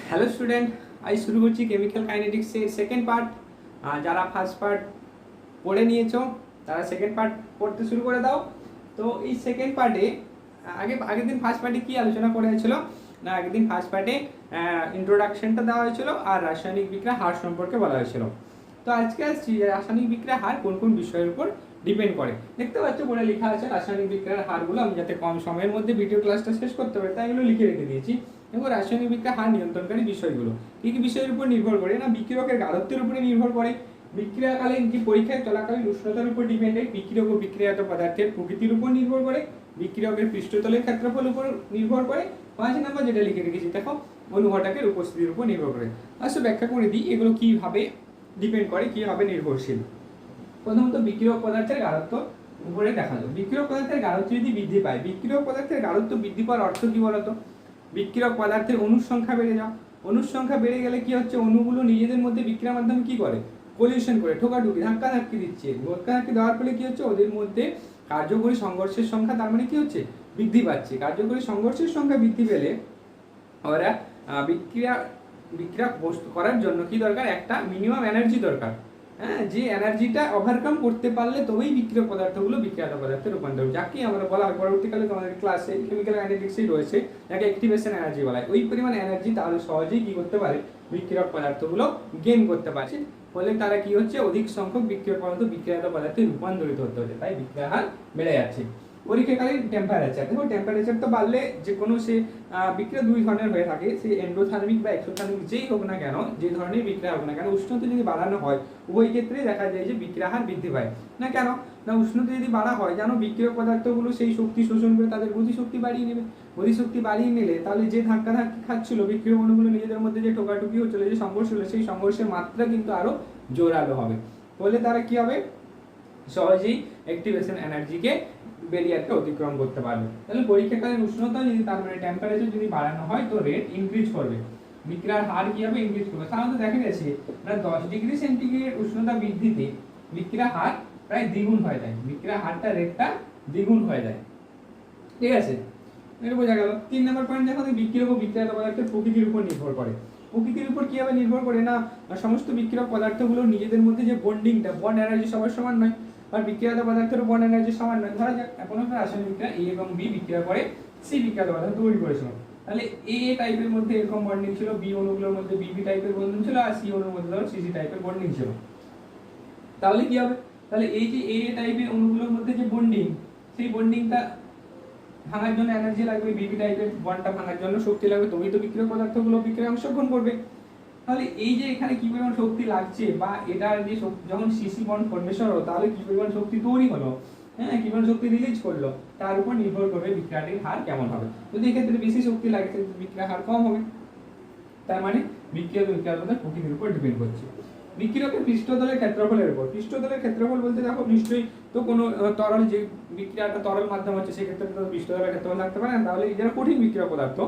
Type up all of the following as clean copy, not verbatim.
Hello student, আজ শুরু করছি কেমিক্যাল কাইনেটিক্সের সেকেন্ড পার্ট। যারা ফার্স্ট পার্ট পড়ে নিয়েছো তারা সেকেন্ড পার্ট পড়তে শুরু করে দাও। তো এই সেকেন্ড পার্টে আগের দিন ফার্স্ট পার্টে কী আলোচনা করা হয়েছিল না, আগের দিন ফার্স্ট পার্টে ইন্ট্রোডাকশনটা দেওয়া হয়েছিল আর রাসায়নিক বিক্রিয়া হার সম্পর্কে বলা হয়েছিল। তো আজকে আসছি রাসায়নিক বিক্রিয়া হার কোন কোন বিষয়ের উপর ডিপেন্ড করে। দেখতে পাচ্ছ বোর্ডে লেখা আছে রাসায়নিক বিক্রিয়ার হারগুলো, আমি যাতে কম সময়ের মধ্যে ভিডিও ক্লাসটা শেষ করতে পারি তাই এগুলো লিখে রেখে দিয়েছি। এবং রাসায়নিক বিক্রিয়া হার নিয়ন্ত্রণকারী বিষয়গুলো কী কী বিষয়ের উপর নির্ভর করে না, বিক্রিয়কের গাঢ়ত্বের উপরে নির্ভর করে, বিক্রিয়াকালীন কি পরীক্ষায় চলাকালীন উষ্ণতার উপর ডিপেন্ডেন্ট, বিক্রিয়ক ও বিক্রিয়াত পদার্থের প্রকৃতির উপর নির্ভর করে, বিক্রিয়কের পৃষ্ঠতলের ক্ষেত্রফল উপর নির্ভর করে, 5 নম্বর যেটা লিখে রেখেছি দেখো অনুঘটকের উপস্থিতির উপর নির্ভর করে। আসলে ব্যাখ্যা করে দিই এগুলো কিভাবে ডিপেন্ড করে, কিভাবে নির্ভরশীল। প্রথমত বিক্রিয়ক পদার্থের গাঢ়ত্ব উপরে দেখা যায়। বিক্রিয়ক পদার্থের গাঢ়ত্ব যদি বৃদ্ধি পায়, বিক্রিয়ক পদার্থের গাঢ়ত্ব বৃদ্ধি পাওয়ার অর্থ কি বলতো? বিক্রিয়ক পদার্থের অণুর সংখ্যা বেড়ে যাও। অণুর সংখ্যা বেড়ে গেলে কি হচ্ছে, অণুগুলো নিজেদের মধ্যে বিক্রিয়ার মাধ্যমে কি করে, কলিউশন করে, ঠোকাঠুকি ধাক্কাধাক্কি দিচ্ছে। ধাক্কাধাক্কি দেওয়ার ফলে কি হচ্ছে, ওদের মধ্যে কার্যকরী সংঘর্ষের সংখ্যা তার মানে কি হচ্ছে, বৃদ্ধি পাচ্ছে। কার্যকরী সংঘর্ষের সংখ্যা বৃদ্ধি পেলে ওরা বিক্রিয়া করার জন্য কি দরকার, একটা মিনিমাম এনার্জি দরকার। হ্যাঁ, যে এনার্জিটা ওভারকাম করতে পারলে তবেই বিক্রিয়ক পদার্থগুলো বিক্রিয়াত পদার্থে রূপান্তর, যাকে আমরা বলা হয় পরবর্তীকালে তোমাদের ক্লাসে কেমিক্যাল কাইনেটিক্সেই রয়েছে, যাকে অ্যাক্টিভেশন এনার্জি বলা হয়। ওই পরিমাণ এনার্জি তাহলে সহজেই কি করতে পারে, বিক্রিয়ক পদার্থগুলো গেইন করতে পারছে। ফলে তারা কি হচ্ছে, অধিক সংখ্যক বিক্রিয়ক পদার্থ বিক্রিয়াত পদার্থে রূপান্তরিত হতে হচ্ছে, তাই বিক্রিয়া হার বেড়ে যাচ্ছে। পরীক্ষাকালীন টেম্পারেচার, দেখো টেম্পারেচার তো বাড়লে যে কোনো সে বিক্রিয়া দুই ধরনের হয়ে থাকে, সে এন্ডোথার্মিক বা এক্সোথার্মিক যেই হোক না কেন, যে ধরনের বিক্রিয়া হোক না কেন, উষ্ণতা যদি বাড়ানো হয় উভয় ক্ষেত্রে দেখা যায় যে বিক্রিয়া হার বৃদ্ধি পায়। না কেন না, উষ্ণতা যদি বাড়া হয় জানো, বিক্রিয়ক পদার্থগুলো সেই শক্তি শোষণ করে তাদের গতিশক্তি বাড়িয়ে নেবে। গতিশক্তি বাড়িয়ে নিলে তাহলে যে ধাক্কি খাচ্ছিল বিক্রিয়ক অণুগুলো নিজেদের মধ্যে, যে ঠোকাঠুকি হচ্ছিল, যে সংঘর্ষ হলো, সেই সংঘর্ষের মাত্রা কিন্তু আরো জোরালো হবে। ফলে তারা কি হবে, সহজেই অ্যাক্টিভেশন এনার্জিকে ব্যারিয়ারকে অতিক্রম করতে পারবে। তাহলে পরীক্ষাকালীন উষ্ণতা যদি, তার মানে টেম্পারেচার যদি বাড়ানো হয় তো রেট ইনক্রিজ করবে, বিক্রিয়ার হার কি হবে, ইনক্রিজ করবে। সাধারণত দেখা গেছে মানে 10 ডিগ্রি সেন্টিগ্রেড উষ্ণতা বৃদ্ধিতে বিক্রিয়ার হার প্রায় দ্বিগুণ হয়ে যায়, বিক্রিয়ার হারটা রেটটা দ্বিগুণ হয়ে যায়। ঠিক আছে, এটা বোঝা গেল। 3 নম্বর পয়েন্ট দেখো, বিক্রিয়ক ও বিক্রিয়াত পদার্থের প্রকৃতির উপর নির্ভর করে। প্রকৃতির উপর কিভাবে নির্ভর করে না, সমস্ত বিক্রিয়ক পদার্থগুলো নিজেদের মধ্যে যে বন্ডিংটা, বন্ড এনার্জি সবার সমান নয়, আর বিক্রিয়াত পদার্থের বন্ড এনার্জি সমান নয়। ধরা যাক কোনো একটা রাসায়নিক বিক্রিয়া এ এবং বি বিক্রিয়া করে সি বিক্রিয়াত পদার্থ তৈরি করেছিল, তাহলে এ টাইপের মধ্যে এরকম বন্ডিং ছিল, বি অণুগুলোর মধ্যে বি টাইপের বন্ডিং ছিল, আর সি অণুর মধ্যে ধরো সি টাইপের বন্ডিং ছিল। তাহলে কি হবে, তাহলে এই যে এ টাইপের অণুগুলোর মধ্যে যে বন্ডিং, সেই বন্ডিংটা ভাঙার জন্য এনার্জি লাগবে, বিবি টাইপের বন্ডটা ভাঙার জন্য শক্তি লাগবে, তবেই তো বিক্রিয়ক পদার্থগুলো বিক্রিয়ায় অংশগ্রহণ করবে। তাহলে এই যে এখানে কি পরিমাণ শক্তি লাগছে, বা এটার যে যখন সিসি বন্ড ফর্মেশন হলো তাহলে কি পরিমাণ শক্তি তৈরি হলো, হ্যাঁ কি পরিমাণ শক্তি রিলিজ করলো, তার উপর নির্ভর করবে বিক্রিয়াটির হার কেমন হবে। যদি এক্ষেত্রে বেশি শক্তি লাগে বিক্রিয়ার হার কম হবে। তার মানে বিক্রিয়ক বিক্রিয়ার প্রকৃতির উপর ডিপেন্ড করছে। বিক্রিয়কের পৃষ্ঠতলের ক্ষেত্রফলের উপর, পৃষ্ঠতলের ক্ষেত্রফল বলতে দেখো নিশ্চয়ই তো কোনো তরল, যে বিক্রিয়াটা তরল মাধ্যম হচ্ছে সেক্ষেত্রে তো পৃষ্ঠতলের ক্ষেত্রফল থাকতে পারে না। তাহলে এই যারা কঠিন বিক্রিয়ক পদার্থ,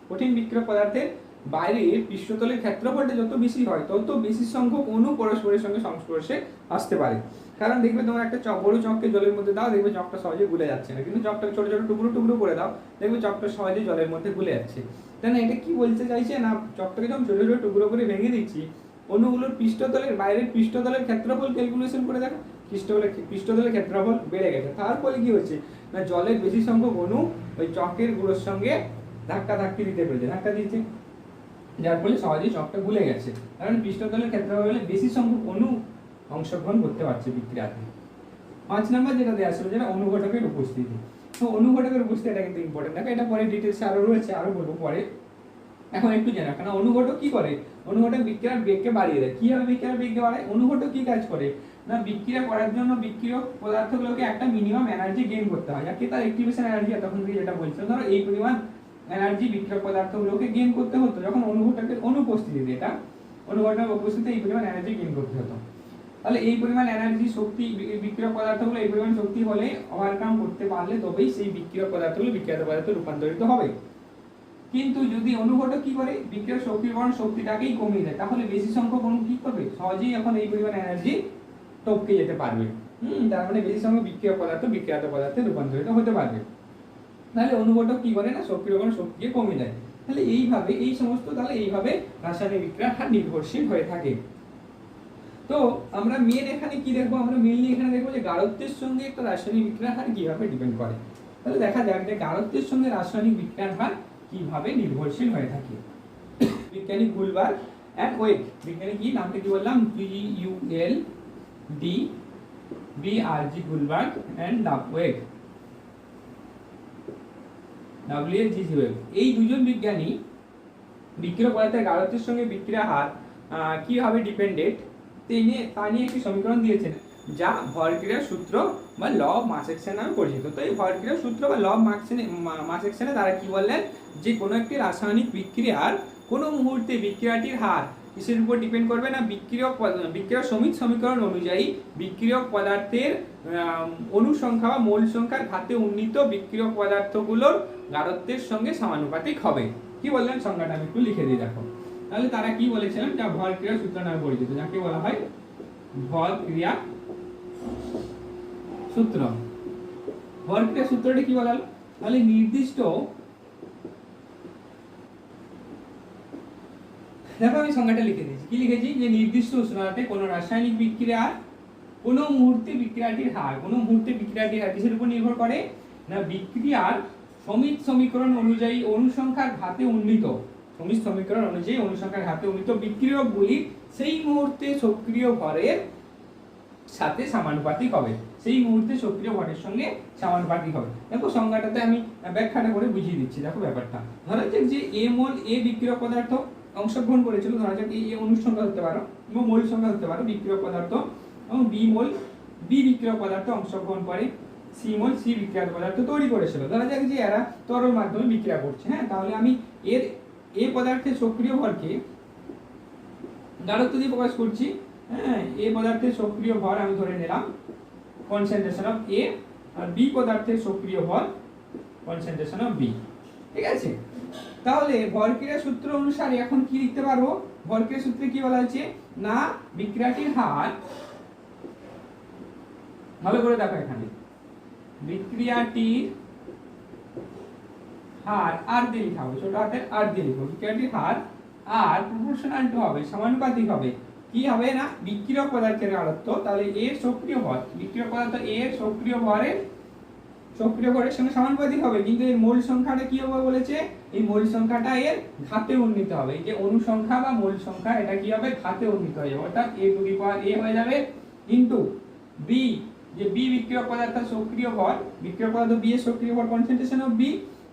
কঠিন বিক্রিয়ক পদার্থের বাইরে পৃষ্ঠতলের ক্ষেত্রফলটা যত বেশি হয় তত বেশি সংখ্যক অণু পরস্পরের সঙ্গে সংস্পর্শে আসতে পারে। কারণ দেখবে তোমার একটা বড় চককে জলের মধ্যে দাও, দেখবে চকটা সহজে গুলে যাচ্ছে না, কিন্তু চকটাকে ছোট ছোট টুকরো টুকরো করে দাও, দেখবে চকটা সহজে জলের মধ্যে গুলে যাচ্ছে। তাই না, এটা কি বলতে চাইছে না, চকটাকে যখন ছোট ছোট টুকরো করে ভেঙে দিচ্ছি, অণুগুলোর পৃষ্ঠতলের বাইরের পৃষ্ঠতলের ক্ষেত্রফল ক্যালকুলেশন করে দেখো, পৃষ্ঠতলের ক্ষেত্রফল বেড়ে গেছে। তার ফলে কি হচ্ছে না, জলের বেশি সংখ্যক অণু ওই চকের গুঁড়োর সঙ্গে ধাক্কি দিতে পেরেছে, ধাক্কা দিচ্ছে, যার ফলে সহজেই চকটা গুলে গেছে। কারণ পৃষ্ঠতলের ক্ষেত্রফল হলে বেশি সংখ্যক অণু অংশগ্রহণ করতে পারছে বিক্রিয়াতে। 5 নম্বর যেটা দেওয়া ছিল, যেটা অনুঘটকের উপস্থিতি। তো অনুঘটকের উপস্থিতি এটা কিন্তু ইম্পর্টেন্ট, দেখো এটা পরে ডিটেলসে আরো রয়েছে, আরো বলবো পরে। এখন একটু জেনে রাখো না, অনুঘটক কি করে, অনুঘটক বিক্রিয়ার বেগকে বাড়িয়ে দেয়। কিভাবে বিক্রিয়ার বেগকে বাড়ায়, অনুঘটক কি কাজ করে না, বিক্রিয়া করার জন্য বিক্রিয়ক পদার্থগুলোকে একটা মিনিমাম এনার্জি গেইন করতে হয়, যাকে তার অ্যাক্টিভেশন এনার্জি তখন থেকে যেটা বলছিলাম, ধরো এই পরিমাণ এনার্জি বিক্রিয়ক পদার্থগুলোকে গেইন করতে হতো যখন অনুঘটকের অনুপস্থিতিতে, এটা অনুঘটকের উপস্থিতিতে এই পরিমাণ এনার্জি গেইন করতে হতো। তাহলে এই পরিমাণ এনার্জি শক্তি বিক্রিয়ক পদার্থগুলো এই পরিমাণ শক্তি হলে ওভারকাম করতে পারলে তবেই সেই বিক্রিয়ক পদার্থগুলো বিক্রিয়াত পদার্থে রূপান্তরিত হবে। কিন্তু যদি অনুঘটক কি করে, বিক্রিয়ক শক্তিকরণ শক্তিটাকেই কমিয়ে দেয়, তাহলে বেশি সংখ্যক অণু কি করবে, সহজেই এখন এই পরিমাণ এনার্জি টপকে যেতে পারবে। তার মানে বেশি সংখ্যক বিক্রিয়ক পদার্থ বিক্রিয়াত পদার্থে রূপান্তরিত হতে পারবে। তাহলে অনুঘটক কি করে না, শক্তিকরণ শক্তিকে কমিয়ে দেয়। তাহলে এইভাবে এই সমস্ত তাহলে এইভাবে রাসায়নিক বিক্রিয়ার হার নির্ভরশীল হয়ে থাকে। তো আমরা মেন এখানে কি দেখবো, আমরা মেইনলি এখানে দেখবো যে গাঢ়ত্বের সঙ্গে একটা রাসায়নিক বিক্রিয়ার হার কিভাবে ডিপেন্ড করে। তাহলে দেখা যাক যে গাঢ়ত্বের সঙ্গে রাসায়নিক বিক্রিয়ার হার কিভাবে নির্ভরশীল হয়ে থাকে। বিজ্ঞানী গুলবার্গ এন্ড ওয়েগ, বিজ্ঞানী কি নামটা কি বললাম, GULD Gulberg and wag, wag, এই দুজন বিজ্ঞানী বিক্রিয়ক পদার্থের গাঢ়ত্বের সঙ্গে বিক্রিয়ার হার কিভাবে ডিপেন্ডেন্ট তা নিয়ে একটি সমীকরণ দিয়েছেন, যা ভরক্রিয়ার সূত্র বা ল অফ মাস অ্যাকশন নামে পরিচিত। তো এই ভরক্রিয়ার সূত্র বা ল অফ মাস অ্যাকশনে তারা কি বললেন, যে কোনো একটি রাসায়নিক বিক্রিয়ার কোনো মুহূর্তে বিক্রিয়াটির হার কিসের উপর ডিপেন্ড করবে না, বিক্রিয়ক সমিত সমীকরণ অনুযায়ী বিক্রিয়ক পদার্থের অনুসংখ্যা বা মোল সংখ্যার ঘাতে উন্নীত বিক্রিয়ক পদার্থগুলোর গাঢ়ত্বের সঙ্গে সমানুপাতিক হবে। কি বললেন সংজ্ঞাটা আমি একটু লিখে দিই দেখো। তাহলে তারা কি বলেছিলেন, যা ভরক্রিয়া সূত্র নামে পরিচিত, যাকে বলা হয় ভরক্রিয়া সূত্র। ভরক্রিয়া সূত্রটি কি বলা হলো, তাহলে নির্দিষ্ট, দেখো আমি সংজ্ঞাটা লিখে দিয়েছি, কি লিখেছি, যে নির্দিষ্ট উষ্ণতাতে কোনো রাসায়নিক বিক্রিয়ার কোনো মুহূর্তে বিক্রিয়াটির হার, কোনো মুহূর্তে বিক্রিয়াটির হার কিসের উপর নির্ভর করে না, বিক্রিয়ার সমিত সমীকরণ অনুযায়ী অনুসংখ্যার ঘাতে উন্নীত, সমিত সমীকরণ অনুযায়ী অনুসংখ্যার ঘাতে উন্নীত বিক্রিয়কগুলি সেই মুহূর্তে সক্রিয় ভরের সাথে সমানুপাতিক হবে, সেই মুহূর্তে সক্রিয় ভরের সঙ্গে সমানুপাতিক হবে। দেখো সংজ্ঞাটাতে আমি ব্যাখ্যাটা করে বুঝিয়ে দিচ্ছি। দেখো ব্যাপারটা, ধরা যাক যে এ মোল এ বিক্রিয়ক পদার্থ অংশগ্রহণ করেছিল, ধরা যাক এই অণুর সংখ্যা হতে পারো এবং মোল সংখ্যা হতে পারো বিক্রিয়ক পদার্থ, এবং বি মোল বি বিক্রিয়ক পদার্থ অংশগ্রহণ করে সি মোল সি বিক্রিয়ক পদার্থ তৈরি করেছিল। ধরা যাক যে এরা তরল মাধ্যমে বিক্রিয়া করছে, হ্যাঁ, তাহলে আমি এর এ পদার্থের সক্রিয় ভরকে গাঢ়ত্ব দিয়ে প্রকাশ করছি, হ্যাঁ, এ পদার্থের সক্রিয় ভর আমি ধরে নিলাম কনসেন্ট্রেশন অফ এ, আর বি পদার্থের সক্রিয় ভর কনসেন্ট্রেশন অফ বি। ঠিক আছে, তাহলে ভরক্রিয়া সূত্র অনুসারে এখন কি লিখতে পারবো, ভরক্রিয়া সূত্রে কি বলা হয়েছে না, বিক্রিয়াটির হার, ভালো করে দেখো এখানে, বিক্রিয়াটির হার আর দিয়ে লিখা হবে, ছোট হাতের আর দিয়ে লিখবো, বিক্রিয়াটির হার আর প্রপোর্শনাল টু হবে, সমানুপাতিক হবে, কি হবে না, বিক্রিয়ক পদার্থের গাঢ়ত্ব, তাহলে এর সক্রিয় ভর, বিক্রিয়ক পদার্থ এর সক্রিয় ভরের সঙ্গে সমানুপাতিক হবে, কিন্তু এর মোল সংখ্যাটা কি হবে বলেছে, এই মোল সংখ্যাটা এর ঘাতে উন্নীত হবে, এই যে অনুসংখ্যা বা মোল সংখ্যা এটা কি হবে, ঘাতে উন্নীত হয়ে যাবে, অর্থাৎ a to the power a হয়ে যাবে ইনটু b, যে b বিক্রিয়ক পদার্থের সক্রিয় ভর, বিক্রিয়ক পদার্থ b এর সক্রিয় ভর কনসেন্ট্রেশন অফ b,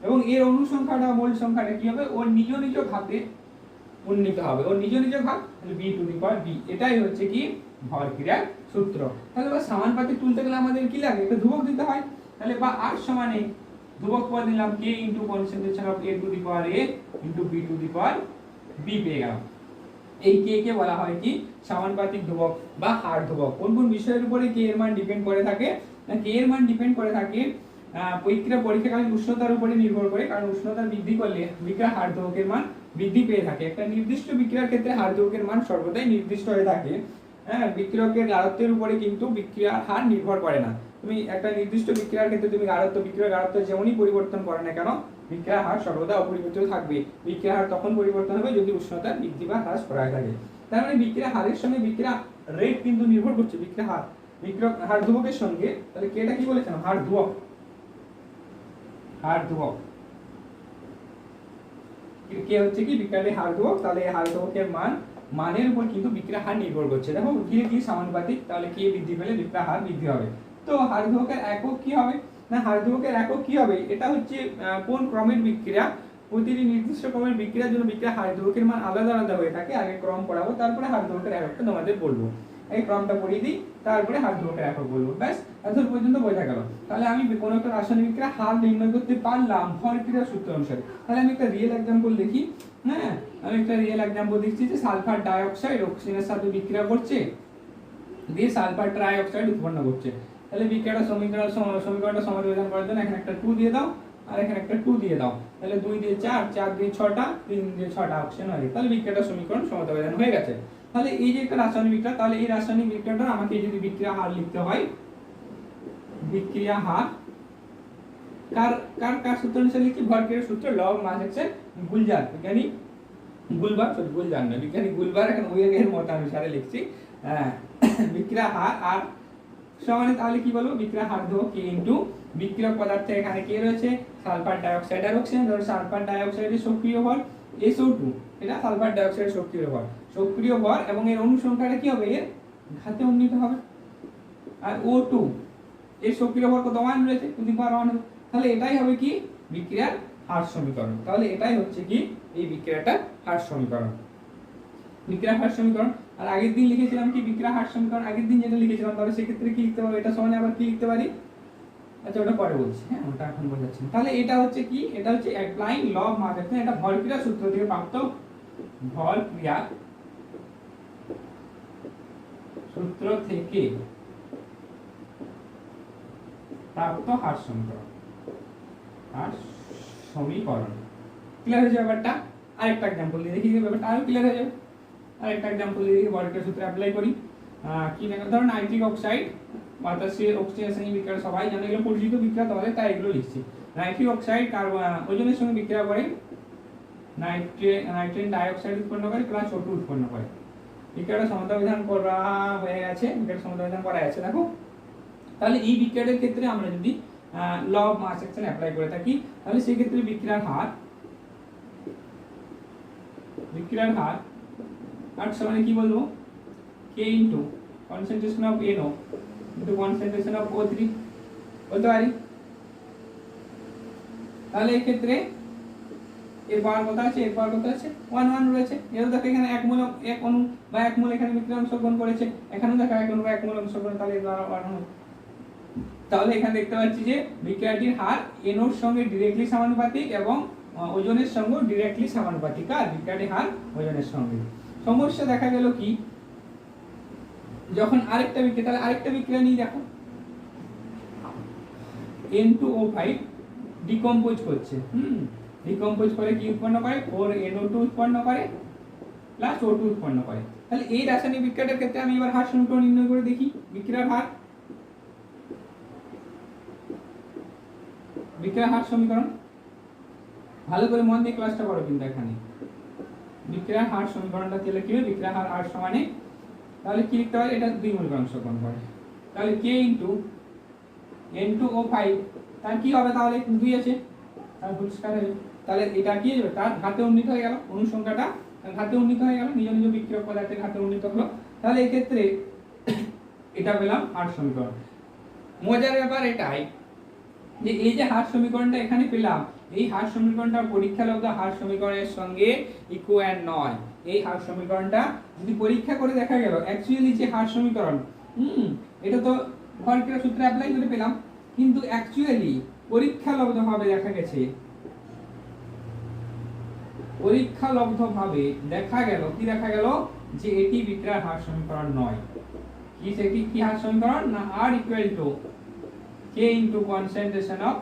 এবং এর অনুসংখ্যাটা মোল সংখ্যাটা কি হবে, ওর নিজ নিজ ঘাতে উন্নীত হবে, ওর নিজ নিজ ঘাত, তাহলে b to the power b, এটাই হচ্ছে কি ভরক্রিয়ার সূত্র। তাহলে বা সমানুপাতিক তুলতে গেলে আমাদের কি লাগে, একটা ধ্রুবক দিতে হয়, তাহলে বা r সমানে ধ্রুবক পদ নিলাম k into concentration of a to the power a into b to the power b পেয়ে গেলাম। এই k কে বলা হয় কি সমানুপাতিক ধ্রুবক বা হার ধ্রুবক। কোন কোন বিষয়ের উপরে k এর মান ডিপেন্ড করে থাকে না, k এর মান ডিপেন্ড করে থাকে পরীক্ষাকালীন উষ্ণতার উপরে নির্ভর করে, কারণ উষ্ণতা বৃদ্ধি করলে বিক্রিয়ার হার ধ্রুবকের মান বৃদ্ধি পেয়ে থাকে। একটা নির্দিষ্ট বিক্রিয়ার ক্ষেত্রে হার ধ্রুবকের মান সর্বদাই নির্দিষ্ট হয়ে থাকে, হ্যাঁ, বিক্রিয়কের গাঢ়ত্বের উপরে কিন্তু বিক্রিয়ার হার নির্ভর করে না। তুমি একটা নির্দিষ্ট বিক্রিয়ার ক্ষেত্রে তুমি বিক্রিয়ার গাঢ়ত্ব যেমনই পরিবর্তন করে না কেন, বিক্রিয়ার হার সর্বদা অপরিবর্তিত থাকবে। বিক্রিয়ার হার তখন পরিবর্তন হবে যদি উষ্ণতার বৃদ্ধি বা হ্রাস করা থাকে। তার মানে বিক্রিয়া হারের সঙ্গে বিক্রিয়া রেট কিন্তু নির্ভর করছে বিক্রিয়া হার, বিক্রিয়ক হার ধ্রুবকের সঙ্গে। তাহলে কেটা কি বলেছিলাম, হার ধ্রুবক, হার ধ্রুবক কে হচ্ছে কি বিক্রিয়াটির হার ধ্রুবক। তাহলে এই হার ধ্রুবকের মানের উপর কিন্তু বিক্রিয়া হার নির্ভর করছে। দেখো ধীরে ধীরে সমানুপাতিক, তাহলে কে বৃদ্ধি পেলে বিক্রিয়া হার বৃদ্ধি হবে। তো হার ধ্রুবকের একক কি হবে না, হার ধ্রুবকের একক কি হবে, এটা হচ্ছে কোন ক্রমের বিক্রিয়া, প্রতিটি নির্দিষ্ট ক্রমের বিক্রিয়ার জন্য বিক্রিয়া হার ধ্রুবকের মান আলাদা আলাদা হয়ে থাকে। আগে ক্রম পড়াবো, তারপরে হার ধ্রুবকের এককটা তোমাদের বলবো। এই ক্রমটা পড়িয়ে দিই, তারপরে হার ধ্রুবকের একক বলবো, ব্যাস এতদূর পর্যন্ত বোঝা গেল। তাহলে আমি কোনো একটা রাসায়নিক বিক্রিয়া হার নির্ণয় করতে পারলাম ভরক্রিয়া সূত্র অনুসারে। তাহলে আমি একটা রিয়েল এক্সাম্পল দেখি, হ্যাঁ, আমি একটা রিয়েল এক্সাম্পল দিচ্ছি যে সালফার ডাইঅক্সাইড অক্সিজেনের সাথে বিক্রিয়া করছে, দিয়ে সালফার ট্রাইঅক্সাইড উৎপন্ন করছে। তাহলে বিক্রিয়াটা সমীকরণটা সমাধান করার জন্য এখানে একটা 2 দিয়ে দাও, আর এখানে একটা 2 দিয়ে দাও, তাহলে 2 দিয়ে 4, 4 দিয়ে 6টা, 3 দিয়ে 6টা অক্সিজেন হয়ে গেছে। তাহলে বিক্রিয়াটা সমীকরণ সমাধান হয়ে গেছে। তাহলে এই যে একটা রাসায়নিক বিক্রিয়া, তাহলে এই রাসায়নিক বিক্রিয়াটা আমাকে যদি বিক্রিয়া হার লিখতে হয়, বিক্রিয়া হার কার কার কার সূত্র অনুসারে লিখছি, ভরক্রিয়ার সূত্র, ল অফ মাস অ্যাকশন, গুলজার বিজ্ঞানী গুলবার, সরি গুলজার না, বিজ্ঞানী গুলবার এখন ওয়েগের মতানুসারে লিখছি। বিক্রিয়া হার আর সমানে তাহলে কি বলবো, বিক্রিয়া হার দেবো কে ইনটু বিক্রিয়ক পদার্থে এখানে কে রয়েছে, সালফার ডাইঅক্সাইড আর অক্সিজেন। ধরো সালফার ডাইঅক্সাইডের সক্রিয় ভর SO2, এটা সালফার ডাইঅক্সাইডের সক্রিয় ভর এবং এর অণু সংখ্যাটা কি হবে, এর ঘাতে উন্নীত হবে। আর O2 এর সক্রিয় ভর কত 1 রয়েছে, যদি পার 1 হবে, তাহলে এটাই হবে কি বিক্রিয়ার হার সমীকরণ। তাহলে এটাই হচ্ছে কি এই বিক্রিয়াটার হার সমীকরণ, বিক্রিয়ার হার সমীকরণ। আর আগের দিন লিখেছিলাম কি বিক্রিয়ার হার সমীকরণ, আগের দিন যেটা লিখেছিলাম, তাহলে সেক্ষেত্রে কি লিখতে পারবো, এটা সমানে আবার কি লিখতে পারি, আচ্ছা ওটা পরে বলছি, হ্যাঁ ওটা এখন বোঝাচ্ছি। তাহলে এটা হচ্ছে কি, এটা হচ্ছে applying law of mass action, এটা ভরক্রিয়া সূত্র থেকে প্রাপ্ত ভরক্রিয়া সূত্র থেকে প্রাপ্ত হার সমীকরণ, ক্লিয়ার হয়ে যাবে ব্যাপারটা। আরেকটা एग्जांपल দিয়ে দেখি ব্যাপারটা আরো ক্লিয়ার হয়ে যাবে। আরেকটা एग्जांपल দিয়ে দেখি, ভরক্রিয়া সূত্র অ্যাপ্লাই করি। কি না, ধরো নাইট্রিক অক্সাইড বাতাসের অক্সিজেশন বিক্রিয়া, সবাই জানে এগুলো পরিচিত বিক্রিয়া, তাহলে তাই এগুলো লিখছি। নাইট্রিক অক্সাইড ওজনের সঙ্গে বিক্রিয়া করে নাইট্রেন ডাইঅক্সাইড উৎপন্ন করে প্লাস O2 উৎপন্ন করে। বিক্রিয়াটা সমাধান করা হয়ে গেছে, বিক্রিয়াটা সমাধান করা আছে দেখো। তাহলে এই বিক্রিয়াটার ক্ষেত্রে আমরা যদি law of mass action apply করে থাকি, তাহলে সেই ক্ষেত্রে বিক্রিয়ার হার আর সমানে কি বলবো, K into concentration of NO into concentration of O3 বলতে পারি। তাহলে এই ক্ষেত্রে এর বার কত আছে, 1 রয়েছে। এর দেখো এখানে এক মোল বা এক মোল এখানে বিক্রিয়া অংশগ্রহণ করেছে, এখানেও দেখো এক মোল বা এক মোল অংশগ্রহণ, তাহলে এর বার 1 হবে। তাহলে এখানে দেখতে পাচ্ছি যে বিক্রিয়াটির হার NO এর সঙ্গে डायरेक्टली সমানুপাতিক এবং ওজনের সঙ্গে डायरेक्टली সমানুপাতিক, আর বিক্রিয়াটির হার ওজনের সঙ্গে। সমস্যা দেখা গেল কি, যখন আরেকটা বিক্রিয়া, তাহলে আরেকটা বিক্রিয়া নিয়ে দেখো, N2O5 ডিকম্পোজ করছে, ডিকম্পোজ করে কি উৎপন্ন করে, 4NO2 উৎপন্ন করে প্লাস O2 উৎপন্ন করে। তাহলে এই রাসায়নিক বিক্রিয়াটার ক্ষেত্রে আমি এবার হার সমীকরণ নির্ণয় করে দেখি। বিক্রিয়ার হার সমীকরণ ভালো করে মন দিয়ে ক্লাসটা করো কিন্তু এখানে। বিক্রিয়ার হার সমীকরণটা তাহলে কি হবে, বিক্রিয়ার হার R সমানে, তাহলে কি লিখতে পারি, এটা দুই মূলক অংশগ্রহণ করে, তাহলে K ইনটু N2O5, তার কি হবে, তাহলে 2 আছে, তার পরিষ্কার হয়ে যাবে। তাহলে এটা কি হবে, তার ঘাতে উন্নীত হয়ে গেল, অণু সংখ্যাটা ঘাতে উন্নীত হয়ে গেল, নিজ নিজ বিক্রিয়ক পদার্থের ঘাতে উন্নীত হলো। তাহলে এই ক্ষেত্রে এটা পেলাম হার সমীকরণ। মজার ব্যাপার এটাই যে এই যে হার সমীকরণটা এখানে পেলাম, এই হার সমীকরণটা পরীক্ষালব্ধ হার সমীকরণের সঙ্গে ইকুয়াল নয়। এই হার সমীকরণটা যদি পরীক্ষা করে দেখা গেল অ্যাকচুয়ালি যে হার সমীকরণ, এটা তো ভরক্রিয়া সূত্রে অ্যাপ্লাই করে পেলাম, কিন্তু অ্যাকচুয়ালি পরীক্ষালব্ধভাবে দেখা গেছে, দেখা গেল যে এটি বিক্রিয়ার হার সমীকরণ নয়। কি সেটি কি হার সমীকরণ, না R equal to K into concentration of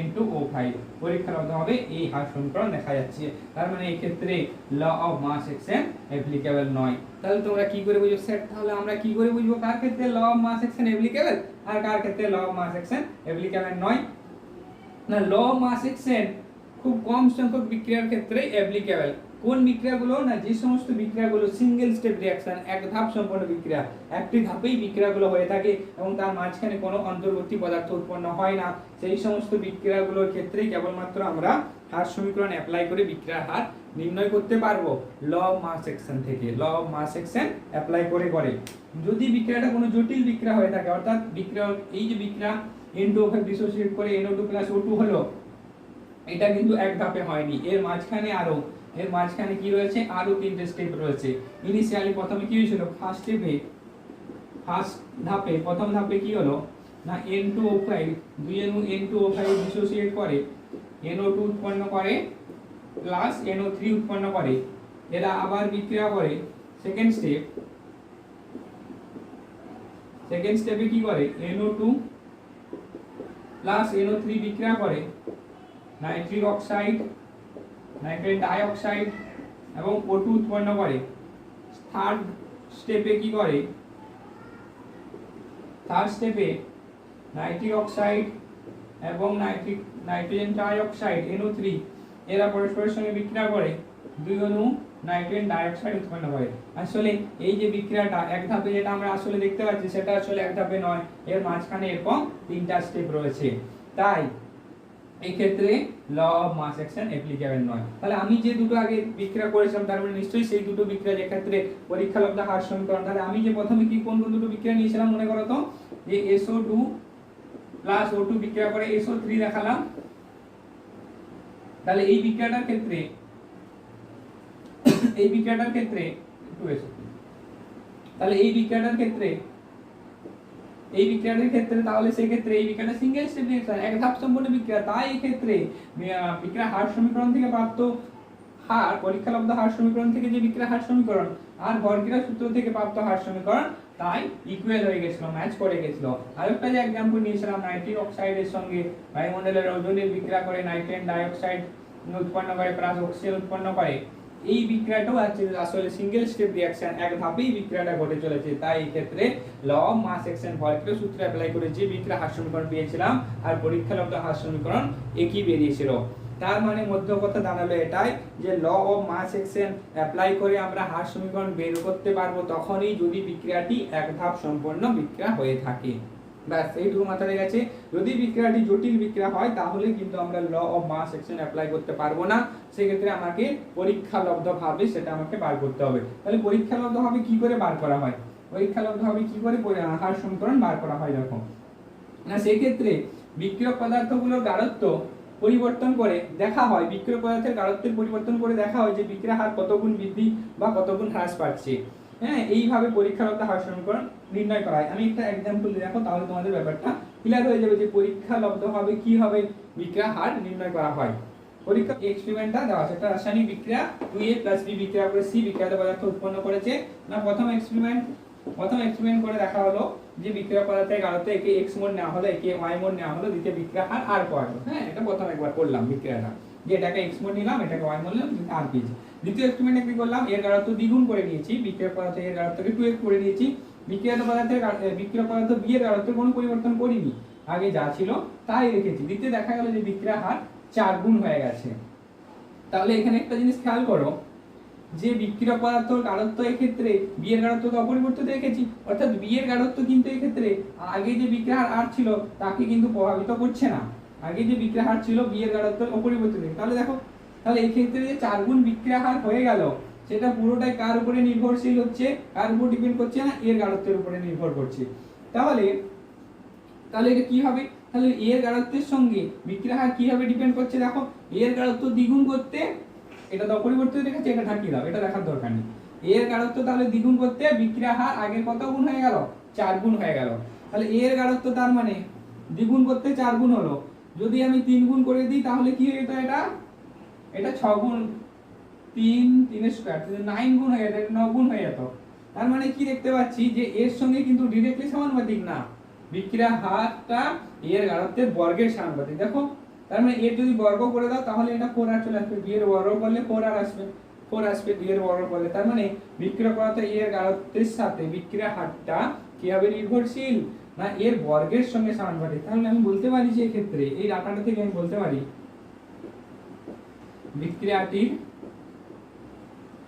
N2O5, পরীক্ষালব্ধভাবে এই হার সমীকরণ দেখা যাচ্ছে। তার মানে এই ক্ষেত্রে law of mass action applicable নয়। তাহলে তোমরা কি করে বুঝবে স্যার, তাহলে আমরা কি করে বুঝবো কার ক্ষেত্রে law of mass action applicable আর কার ক্ষেত্রে law of mass action applicable নয়। না, ল অফ মাস অ্যাকশন খুব কম সংখ্যক বিক্রিয়ার ক্ষেত্রে অ্যাপ্লিকেবল। কোন বিক্রিয়াগুলো, না যে সমস্ত বিক্রিয়াগুলো সিঙ্গেল স্টেপ রিঅ্যাকশন, এক ধাপ সম্পন্ন বিক্রিয়া, একটি ধাপেই বিক্রিয়াগুলো হয়ে থাকে এবং তার মাঝখানে কোনো অন্তর্বর্তী পদার্থ উৎপন্ন হয় না, সেই সমস্ত বিক্রিয়াগুলোর ক্ষেত্রেই কেবলমাত্র আমরা হার সমীকরণ অ্যাপ্লাই করে বিক্রিয়ার হার নির্ণয় করতে পারবো ল অফ মাস অ্যাকশন থেকে। Law of mass action apply করে যদি বিক্রিয়াটা কোনো জটিল বিক্রিয়া হয়ে থাকে, অর্থাৎ বিক্রিয়া এই যে বিক্রিয়া N2O5 ডিসোসিয়েট করে NO2 প্লাস O2 হলো, এটা কিন্তু এক ধাপে হয়নি, এর মাঝখানে কি রয়েছে, আরো 3টে স্টেপ রয়েছে। ইনিশিয়ালি প্রথমে কি হয়েছিল, প্রথম ধাপে কি হলো, না N2O5 N2O5 ডিসোসিয়েট করে NO2 উৎপন্ন করে প্লাস NO3 উৎপন্ন করে, এরা আবার বিক্রিয়া করে। সেকেন্ড স্টেপে কি করে, NO2 প্লাস NO3 বিক্রিয়া করে নাইট্রিক অক্সাইড, নাইট্রেন ডাইঅক্সাইড এবং O2 উৎপন্ন করে। থার্ড স্টেপে কি করে, নাইট্রিক অক্সাইড এবং নাইট্রোজেন ডাইঅক্সাইড NO3 এরা পরস্পরের সঙ্গে বিক্রিয়া করে 2 অণু নাইট্রোজেন ডাইঅক্সাইড উৎপন্ন করে। আসলে এই যে বিক্রিয়াটা এক ধাপে যেটা আমরা আসলে দেখতে পাচ্ছি সেটা আসলে এক ধাপে নয়, এর মাঝখানে এরকম 3টা স্টেপ রয়েছে। তাই এই ক্ষেত্রে law of mass action applicable নয়। তাহলে আমি যে দুটো আগে বিক্রিয়া করেছিলাম তার মানে নিশ্চয়ই সেই দুটো বিক্রিয়া যে ক্ষেত্রে পরীক্ষালব্ধ হার সমীকরণ, তাহলে আমি যে প্রথমে কি কোন কোন দুটো বিক্রিয়া নিয়েছিলাম মনে করো তো, যে SO2 প্লাস O2 বিক্রিয়া করে SO3 দেখালাম। তাহলে এই বিক্রিয়াটার ক্ষেত্রে তাহলে এই বিক্রিয়াটার ক্ষেত্রে তাহলে সেই ক্ষেত্রে এই বিক্রিয়াটা সিঙ্গেল স্টেপ রিঅ্যাকশন, এক ধাপ সম্পন্ন বিক্রিয়া। তাই এই ক্ষেত্রে বিক্রিয়া হার সমীকরণ থেকে প্রাপ্ত হার, পরীক্ষালব্ধ হার সমীকরণ থেকে যে বিক্রিয়া হার সমীকরণ আর ভরক্রিয়া সূত্র থেকে প্রাপ্ত হার সমীকরণ তাই ইকুয়াল হয়ে গেছিল, ম্যাচ করে গেছিল। আরেকটা যে एग्जांपल নিয়েছিলাম নাইট্রিক অক্সাইডের সঙ্গে বায়ুমণ্ডলের ওজোনের বিক্রিয়া করে নাইট্রেন ডাইঅক্সাইড উৎপন্ন করে প্লাস অক্সিজেন উৎপন্ন করে, এই বিক্রিয়াটাও আসলে সিঙ্গেল স্টেপ রিঅ্যাকশন, এক ধাপেই বিক্রিয়াটা ঘটে চলেছে। তাই এই ক্ষেত্রে ল অফ মাস অ্যাকশন ভরক্রিয়া সূত্র অ্যাপ্লাই করে যে বিক্রিয়া হার সমীকরণ পেয়েছিলাম আর পরীক্ষালব্ধ হার সমীকরণ একই বেরিয়েছিল। তার মানে মধ্য কথা দাঁড়ালো এটাই যে law of mass action apply করে আমরা হার সমীকরণ বের করতে পারবো তখনই যদি বিক্রিয়াটি এক ধাপ সম্পন্ন বিক্রিয়া হয়ে থাকে। ব্যাস এইটুকু মাথায় গেছে। যদি বিক্রিয়াটি জটিল বিক্রিয়া হয় তাহলে কিন্তু আমরা law of mass action apply করতে পারবো না, সেক্ষেত্রে আমাকে পরীক্ষালব্ধভাবে সেটা আমাকে বার করতে হবে। তাহলে পরীক্ষালব্ধভাবে কি করে বার করা হয়, পরীক্ষালব্ধভাবে কি করে হার সমীকরণ বার করা হয় দেখো না, সেই ক্ষেত্রে বিক্রিয়ক পদার্থগুলোর গাঢ়ত্ব পরিবর্তন করে দেখা হয়, বিক্রিয়ক পদার্থের গাঢ়ত্বের পরিবর্তন করে দেখা হয় যে বিক্রিয়া হার কত গুণ বৃদ্ধি বা কত গুণ হ্রাস পাচ্ছে। হ্যাঁ, এইভাবে পরীক্ষালব্ধ হার সমীকরণ নির্ণয় করা হয়। আমি একটা एग्जांपल দিয়ে দেখো তাহলে তোমাদের ব্যাপারটা ক্লিয়ার হয়ে যাবে যে পরীক্ষালব্ধভাবে কিভাবে বিক্রিয়া হার নির্ণয় করা হয়। পরীক্ষা এক্সপেরিমেন্টটা দেওয়া আছে, একটা রাসায়নিক বিক্রিয়া 2A + B বিক্রিয়া করে C বিক্রিয়াত পদার্থ উৎপন্ন করেছে। না প্রথম এক্সপেরিমেন্ট করে দেখা হলো যে বিক্রিয়া পদার্থের গাঢ়ত্ব একে x মোল নেওয়া হলো, একে y মোল নেওয়া হলো, দ্বিতীয় বিক্রিয়া হার r পাওয়া গেল। হ্যাঁ, এটা প্রথম একবার করলাম বিক্রিয়াটা, যে এটাকে x মোল নিলাম, এটাকে y মোল নিলাম, r পেয়েছি। দ্বিতীয় এক্সপেরিমেন্টে কি করলাম, এর গাঢ়ত্ব দ্বিগুণ করে নিয়েছি, বিক্রিয়া পদার্থের এর গাঢ়ত্বকে 2x করে নিয়েছি। বিক্রিয়া পদার্থ B এর গাঢ়ত্বের কোনো পরিবর্তন করিনি, আগে যা ছিল তাই রেখেছি। দ্বিতীয় দেখা গেল যে বিক্রিয়া হার 4 গুণ হয়ে গেছে। তাহলে এখানে একটা জিনিস খেয়াল করো যে বিক্রিয়া পদার্থের গাঢ়ত্ব এই ক্ষেত্রে B এর গাঢ়ত্বকে অপরিবর্তিত রেখেছি, অর্থাৎ B এর গাঢ়ত্ব কিন্তু এই ক্ষেত্রে আগে যে বিক্রিয়া হার R ছিল তাকে কিন্তু প্রভাবিত করছে না। আগে যে বিক্রিয়া হার ছিল B এর গাঢ়ত্ব অপরিবর্তিত, তাহলে দেখো তাহলে এই ক্ষেত্রে যে 4 গুণ বিক্রিয়া হার হয়ে গেল সেটা পুরোটাই কার উপরে নির্ভরশীল হচ্ছে, কার উপর ডিপেন্ড করছে না, এর গাঢ়ত্বের উপরে নির্ভর করছে। তাহলে এটা কি হবে, তাহলে এর গাঢ়ত্বের সঙ্গে বিক্রিয়া হার কিভাবে ডিপেন্ড করছে দেখো, এর গাঢ়ত্ব দ্বিগুণ করতে এটা তো অপরিবর্তিত রেখেছে, এটা ঢাকিয়ে দাও, এটা দেখার দরকার নেই। এর গাঢ়ত্ব তাহলে দ্বিগুণ করতে বিক্রিয়া হার আগে কত গুণ হয়ে গেল, 4 গুণ হয়ে গেল। তাহলে এর গাঢ়ত্ব তার মানে দ্বিগুণ করতে 4 গুণ হলো, যদি আমি 3 গুণ করে দিই তাহলে কি হয়ে যেত, এটা 6 গুণ 3 স্কয়ার 9 গুণ হয়ে যেত, 9 গুণ হয়ে যেত। তার মানে কি দেখতে পাচ্ছি যে এর সঙ্গে কিন্তু ডাইরেক্টলি সমানুপাতিক না, বিক্রিয়া হারটা এর গাঢ়ত্বের বর্গের সমানুপাতিক। দেখো তার মানে এর যদি বর্গ করে দাও তাহলে এটা 4r চলে আসবে, b এর বর্গ করলে 4r আসবে, 4 আসবে d এর বর্গ করলে। তার মানে বিক্রিয়া পদার্থ এর গাঢ়ত্বের সাথে বিক্রিয়া হারটা কিভাবে নির্ভরশীল না এর বর্গের সঙ্গে সমানুপাতিক। তাহলে আমি বলতে পারি যে এই ক্ষেত্রে এই ডাটাটা থেকে আমি বলতে পারি বিক্রিয়াটির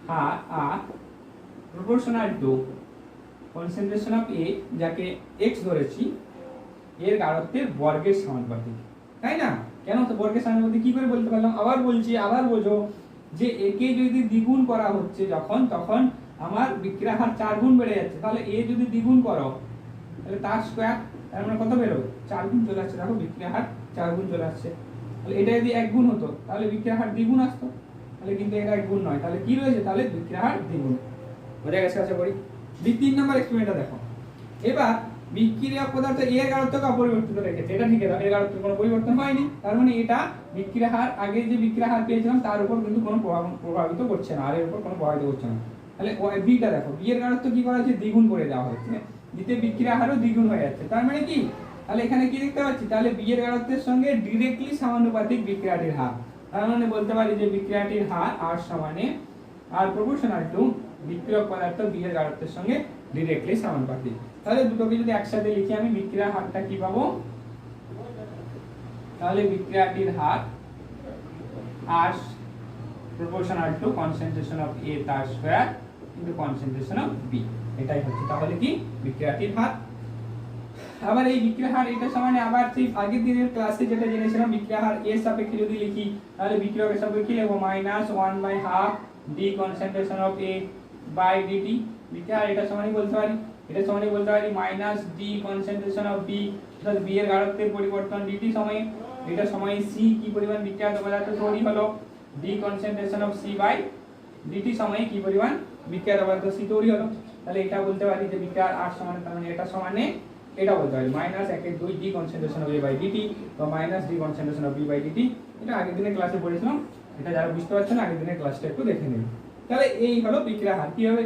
হার r proportional to concentration of A, যাকে x ধরেছি, এর গাঢ়ত্বের বর্গের সমানুপাতিক, তাই না? কেন তো বর্গের সমানুপাতিক কি করে বলতে পারলাম, আবার বলছি, আবার বোঝো যে একে যদি দ্বিগুণ করা হচ্ছে তখন আমার বিক্রিয়া হার 4 গুণ বেড়ে যাচ্ছে। তাহলে a যদি দ্বিগুণ করো তাহলে তার স্কয়ার, তার মানে কত বেরোবে, 4 গুণ চলে আসছে। দেখো বিক্রিয়া হার 4 গুণ চলে আসছে। তাহলে এটা যদি 1 গুণ হতো তাহলে বিক্রিয়া হার দ্বিগুণ আসতো, তাহলে কিন্তু এটা 1 গুণ নয়, তাহলে কি রয়েছে, তাহলে বিক্রিয়া হার দ্বিগুণ। বোঝা গেছে আশা করি। 3 নম্বর এক্সপেরিমেন্টটা দেখো, এবার বিক্রিয়া পদার্থ এর গাঢ়ত্বকে অপরিবর্তিত রেখেছে, এটা ঠিক আছে, এর গাঢ়ত্বের কোনো পরিবর্তন হয়নি, তার মানে এটা বিক্রিয়া হার আগে যে বিক্রিয়া হার পেয়েছিলাম তার উপর কিন্তু কোনো প্রভাবিত করছে না, আর এর উপর কোনো প্রভাবিত করছে না। তাহলে বিটা দেখো, বি এর গাঢ়ত্ব কি করা হয়েছে, দ্বিগুণ করে দেওয়া হয়েছে, দ্বিতীয় বিক্রিয়া হারও দ্বিগুণ হয়ে যাচ্ছে। তার মানে কি, তাহলে এখানে কি দেখতে পাচ্ছি, তাহলে বি এর গাঢ়ত্বের সঙ্গে ডাইরেক্টলি সমানুপাতিক বিক্রিয়াটির হার। তার মানে বলতে পারি যে বিক্রিয়াটির হার r সমানে r প্রপোর্শনাল টু বিক্রিয়ক পদার্থ বি এর গাঢ়ত্বের সঙ্গে ডাইরেক্টলি সমানুপাতিক। তাহলে দুটোকে যদি একসাথে লিখি আমি বিক্রিয়ার হারটা কি পাবো, তাহলে বিক্রিয়াটির হার R proportional to concentration of A তার square into concentration of B, এটাই হচ্ছে তাহলে কি বিক্রিয়াটির হার। আবার এই বিক্রিয়ার হার এটা সমানে আবার সেই আগের দিনের ক্লাসে যেটা জেনেছিলাম বিক্রিয়ার হার এর সাপেক্ষে যদি লিখি তাহলে বিক্রিয়কের সাপেক্ষে লিখব -1/2 d concentration of A by dt। বিক্রিয়ার এটা সমানই বলতে পারি, এটা সমানই বলতে পারি -d concentration of B, অর্থাৎ B এর গাঢ়ত্বের পরিবর্তন dt সময়ে, এটা সময়ে C কি পরিমাণ বিক্রিয়া পদার্থ তৈরি হলো d concentration of C by dt সময়ে কি পরিমাণ বিক্রিয়া পদার্থ C তৈরি হলো। তাহলে এটা বলতে পারি যে বিক্রিয়ার R সমান, তার মানে এটা সমানে এটা বলতে পারি -1/2 d concentration of A by dt বা -d concentration of B by dt। এটা আগের দিনের ক্লাসে পড়েছিলাম, এটা যারা বুঝতে পারছেন আগের দিনের ক্লাসটা একটু দেখে নিন। তাহলে এই হলো বিক্রিয়া হার। কি হবে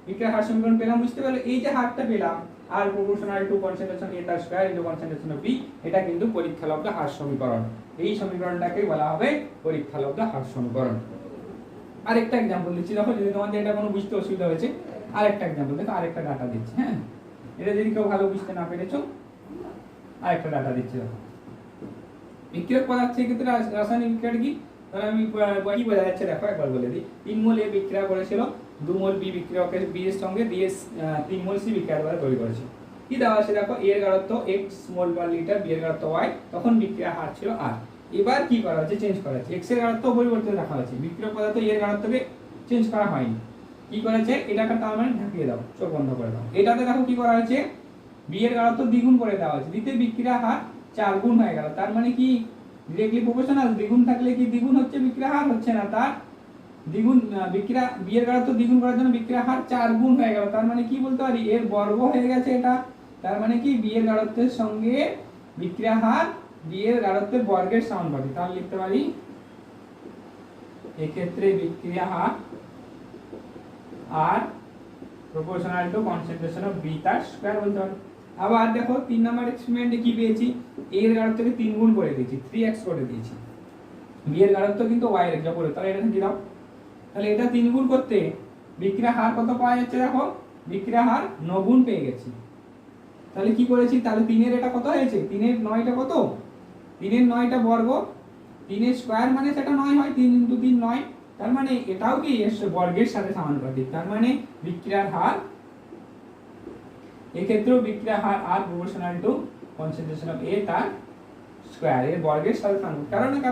বিক্রিয়া হার সমীকরণ পেলাম, বুঝতে পারলে এই যে হারটা পেলাম R proportional to concentration A তার square into concentration of B, এটা কিন্তু পরীক্ষালব্ধ হার সমীকরণ। এই সমীকরণটাকে বলা হবে পরীক্ষালব্ধ হার সমীকরণ। আরেকটা एग्जांपल দিচ্ছি, দেখো যদি তোমাদের এটা কোনো বুঝতে অসুবিধা হয়েছে আরেকটা एग्जांपल দেখো, আরেকটা ডাটা দিচ্ছি। হ্যাঁ, এটা যদি কেউ ভালো বুঝতে না পেরেছো আরেকটা ডাটা দিচ্ছি। দেখো বিক্রিয়ক পদার্থের ক্ষেত্রে রাসায়নিক বিক্রিয়া কি, তাহলে আমি কি বোঝা যাচ্ছে দেখো একবার বলে দিই। 3 মোল A বিক্রিয়া করেছিল 2 মোল B বিক্রিয়কের B এর সঙ্গে দিয়ে 3 মোল C বিক্রিয়া দ্বারা তৈরি করেছে। কি দেওয়া আছে দেখো, A এর গাঢ়ত্ব x মোল পার লিটার, B এর গাঢ়ত্ব y, তখন বিক্রিয়া হার ছিল R। এবার কি করা হচ্ছে, চেঞ্জ করা হচ্ছে, x এর গাঢ়ত্ব পরিবর্তিত রাখা হয়েছে, বিক্রিয়ক পদার্থ A এর গাঢ়ত্বকে চেঞ্জ করা হয়নি। কি করেছে, এটাকে তার মানে ঢাকিয়ে দাও, চোখ বন্ধ করে দাও। এটাতে দেখো কি করা হয়েছে, B এর গাঢ়ত্ব দ্বিগুণ করে দেওয়া হয়েছে, দিতে বিক্রিয়া হার 4 গুণ হয়ে গেল। তার মানে কি ডিরেক্টলি প্রপোর্শনাল, দ্বিগুণ থাকলে কি দ্বিগুণ হচ্ছে বিক্রিয়া হার, হচ্ছে না, তার দ্বিগুণ বিক্রিয়া B এর গাঢ়ত্ব দ্বিগুণ করার জন্য বিক্রিয়া হার 4 গুণ হয়ে গেল। তার মানে কি বলতে পারি, এর বর্গ হয়ে গেছে এটা। তার মানে কি B এর গাঢ়ত্বের সঙ্গে বিক্রিয়া হার B এর গাঢ়ত্বের বর্গের সমানুপাতিক। তাহলে লিখতে পারি এই ক্ষেত্রে বিক্রিয়া হার R proportional to concentration of B তার স্কয়ার বলতে পারি। আবার দেখো 3 নাম্বার এক্সপেরিমেন্টে কি পেয়েছি, A এর গাঢ়ত্বকে 3 গুণ করে দিয়েছি, 3x করে দিয়েছি। B এর গাঢ়ত্ব কিন্তু y এর উপরে, তাহলে এটা কি দাও, তাহলে এটা 3 গুণ করতে বিক্রিয়া হার কত পাওয়া যাচ্ছে, দেখো বিক্রিয়া হার 9 গুণ পেয়ে গেছি। তাহলে কি করেছি, তাহলে 3 এর এটা কত হয়েছে, 3 এর 9টা কত, 3 এর 9টা বর্গ, 3 এর স্কয়ার মানে সেটা 9 হয়, 3 × 3 9, তার মানে এটাও কি এর বর্গের সাথে সমানুপাতিক। তার মানে বিক্রিয়ার হার এই ক্ষেত্রেও বিক্রিয়া হার R proportional to concentration of A তার স্কয়ার এর বর্গের সাথে সমানুপাতিক।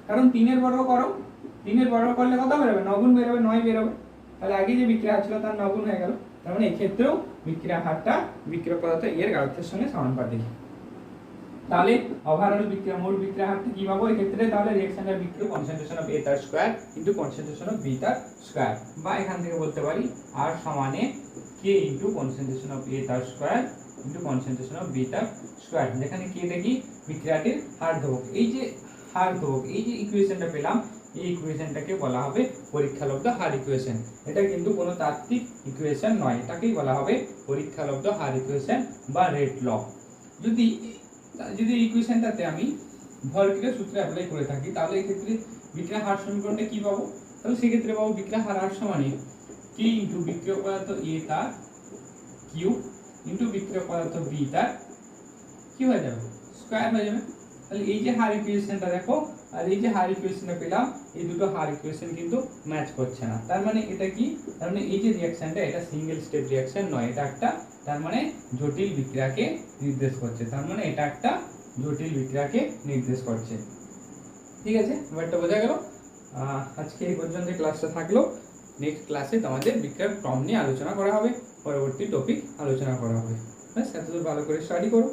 কারণ 3 এর বর্গ করো, 3 এর বর্গ করলে কত বেরোবে, 9 গুণ বেরোবে, 9 বেরোবে। তাহলে আগে যে বিক্রিয়া ছিল তার 9 গুণ হয়ে গেল। তার মানে এই ক্ষেত্রেও বিক্রিয়া হারটা বিক্রিয়ক পদার্থ এর গাঢ়ত্বের সঙ্গে সমানুপাতিক। তাহলে ওভারঅল বিক্রিয়া মোট বিক্রিয়া হারটা কি পাবো এই ক্ষেত্রে, তাহলে রিঅ্যাকশনের বিক্রিয়া কনসেন্ট্রেশন অফ A তার square into concentration of B তার স্কয়ার, বা এখান থেকে বলতে পারি R সমানে K into concentration of A তার square into concentration of B তার স্কয়ার, যেখানে K দেখি বিক্রিয়াটির হার ধ্রুবক। এই যে হার ধ্রুবক, এই যে ইকুয়েশনটা পেলাম, এই ইকুয়েশনটাকে বলা হবে পরীক্ষালব্ধ হার ইকুয়েশন। এটা কিন্তু কোনো তাত্ত্বিক ইকুয়েশন নয়, এটাকেই বলা হবে পরীক্ষালব্ধ হার ইকুয়েশন বা রেট ল। যদি ইকুয়েশনটাতে আমি ভরক্রিয়া সূত্র অ্যাপ্লাই করে থাকি, তাহলে এই ক্ষেত্রে বিক্রিয়া হার সমীকরণটা কি পাবো, তাহলে সেই ক্ষেত্রে পাবো বিক্রিয়া হার R সমানে K ইনটু বিক্রিয়ক পদার্থ A তার কিউব ইনটু বিক্রিয়ক পদার্থ B তার কি হয়ে যাবে, স্কয়ার হয়ে যাবে। তাহলে এই যে হার ইকুয়েশনটা দেখো, আর এই যে হার ইকুয়েশনটা পেলাম, এই দুটো হার ইকুয়েশন কিন্তু ম্যাচ করছে না। তার মানে এটা কি, তার মানে এই যে রিঅ্যাকশনটা এটা সিঙ্গেল স্টেপ রিঅ্যাকশন নয়, এটা একটা তার মানে জটিল বিক্রিয়াকে নির্দেশ করছে। তার মানে এটা একটা জটিল বিক্রিয়াকে নির্দেশ করছে। ঠিক আছে, ব্যাপারটা বোঝা গেল। আজকে এই পর্যন্ত ক্লাসটা থাকলো। নেক্সট ক্লাসে তোমাদের বিক্রিয়ার ক্রম নিয়ে আলোচনা করা হবে, পরবর্তী টপিক আলোচনা করা হবে। ব্যাস, এতদূর ভালো করে স্টাডি করো।